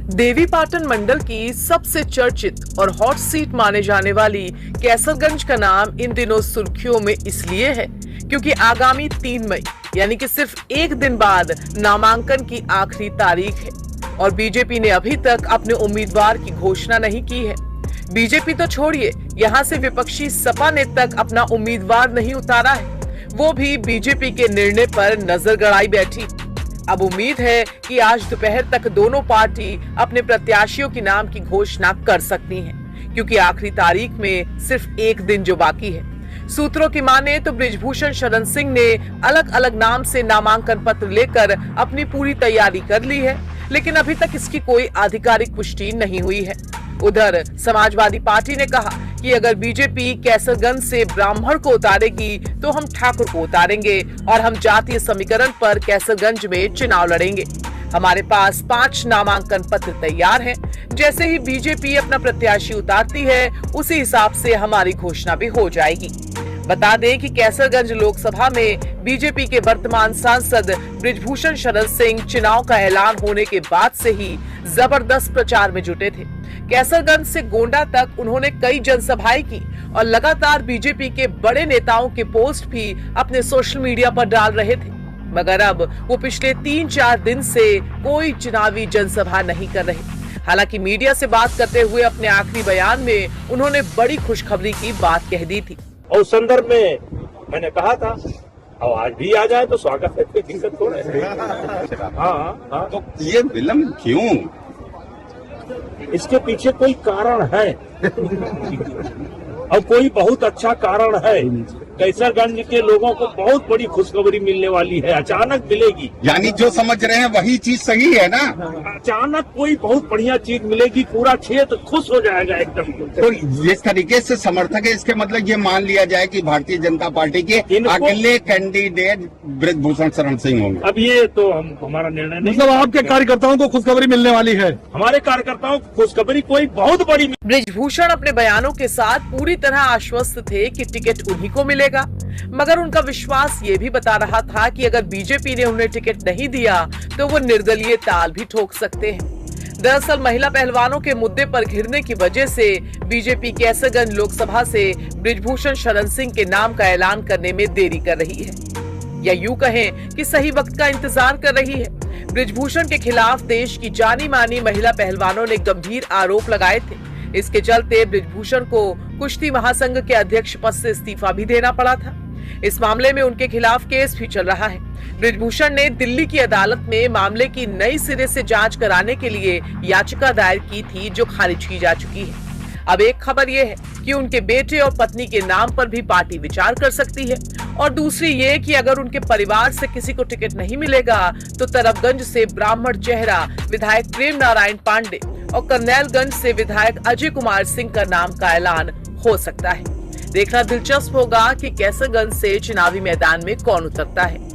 देवीपाटन मंडल की सबसे चर्चित और हॉट सीट माने जाने वाली कैसरगंज का नाम इन दिनों सुर्खियों में इसलिए है क्योंकि आगामी 3 मई यानी कि सिर्फ एक दिन बाद नामांकन की आखिरी तारीख है और बीजेपी ने अभी तक अपने उम्मीदवार की घोषणा नहीं की है। बीजेपी तो छोड़िए, यहाँ से विपक्षी सपा ने तक अपना उम्मीदवार नहीं उतारा है, वो भी बीजेपी के निर्णय पर नजर गड़ाई बैठी। अब उम्मीद है कि आज दोपहर तक दोनों पार्टी अपने प्रत्याशियों के नाम की घोषणा कर सकती हैं, क्योंकि आखिरी तारीख में सिर्फ एक दिन जो बाकी है। सूत्रों की माने तो बृजभूषण शरण सिंह ने अलग अलग नाम से नामांकन पत्र लेकर अपनी पूरी तैयारी कर ली है, लेकिन अभी तक इसकी कोई आधिकारिक पुष्टि नहीं हुई है। उधर समाजवादी पार्टी ने कहा कि अगर बीजेपी कैसरगंज से ब्राह्मण को उतारेगी तो हम ठाकुर को उतारेंगे और हम जातीय समीकरण पर कैसरगंज में चुनाव लड़ेंगे। हमारे पास 5 नामांकन पत्र तैयार हैं। जैसे ही बीजेपी अपना प्रत्याशी उतारती है, उसी हिसाब से हमारी घोषणा भी हो जाएगी। बता दें कि कैसरगंज लोकसभा में बीजेपी के वर्तमान सांसद बृजभूषण शरण सिंह चुनाव का ऐलान होने के बाद से ही जबरदस्त प्रचार में जुटे थे। कैसरगंज से गोंडा तक उन्होंने कई जनसभाएं की और लगातार बीजेपी के बड़े नेताओं के पोस्ट भी अपने सोशल मीडिया पर डाल रहे थे, मगर अब वो पिछले 3-4 दिन से कोई चुनावी जनसभा नहीं कर रहे। हालांकि मीडिया से बात करते हुए अपने आखिरी बयान में उन्होंने बड़ी खुशखबरी की बात कह दी थी। और उस संदर्भ में मैंने कहा था, और आज भी आ जाए तो स्वागत है, कोई दिक्कत थोड़ा है। हाँ, तो ये विलम्ब क्यों? इसके पीछे कोई कारण है और कोई बहुत अच्छा कारण है। कैसरगंज के लोगों को बहुत बड़ी खुशखबरी मिलने वाली है, अचानक मिलेगी। यानी जो समझ रहे हैं वही चीज सही है ना? अचानक कोई बहुत बढ़िया चीज मिलेगी, पूरा क्षेत्र खुश हो जाएगा एकदम। तो जिस तरीके से समर्थक है, इसके मतलब ये मान लिया जाए कि भारतीय जनता पार्टी के अगले कैंडिडेट बृजभूषण शरण सिंह होंगे। अब ये तो हमारा निर्णय नहीं। मतलब आपके कार्यकर्ताओं को खुशखबरी मिलने वाली है? हमारे कार्यकर्ताओं को खुशखबरी कोई बहुत बड़ी। बृजभूषण अपने बयानों के साथ पूरी तरह आश्वस्त थे कि टिकट उन्हीं को मिलेगा, मगर उनका विश्वास ये भी बता रहा था कि अगर बीजेपी ने उन्हें टिकट नहीं दिया तो वो निर्दलीय ताल भी ठोक सकते हैं। दरअसल महिला पहलवानों के मुद्दे पर घिरने की वजह से बीजेपी कैसरगंज लोकसभा से बृजभूषण शरण सिंह के नाम का ऐलान करने में देरी कर रही है, या यूं कहें कि सही वक्त का इंतजार कर रही है। बृजभूषण के खिलाफ देश की जानी मानी महिला पहलवानों ने गंभीर आरोप लगाए थे। इसके चलते बृजभूषण को कुश्ती महासंघ के अध्यक्ष पद से इस्तीफा भी देना पड़ा था। इस मामले में उनके खिलाफ केस भी चल रहा है। बृजभूषण ने दिल्ली की अदालत में मामले की नई सिरे से जांच कराने के लिए याचिका दायर की थी, जो खारिज की जा चुकी है। अब एक खबर ये है कि उनके बेटे और पत्नी के नाम पर भी पार्टी विचार कर सकती है, और दूसरी ये कि अगर उनके परिवार से किसी को टिकट नहीं मिलेगा तो तरफगंज से ब्राह्मण चेहरा विधायक प्रेम नारायण पांडे और करनैलगंज से विधायक अजय कुमार सिंह का नाम का ऐलान हो सकता है। देखना दिलचस्प होगा कि कैसरगंज से चुनावी मैदान में कौन उतरता है।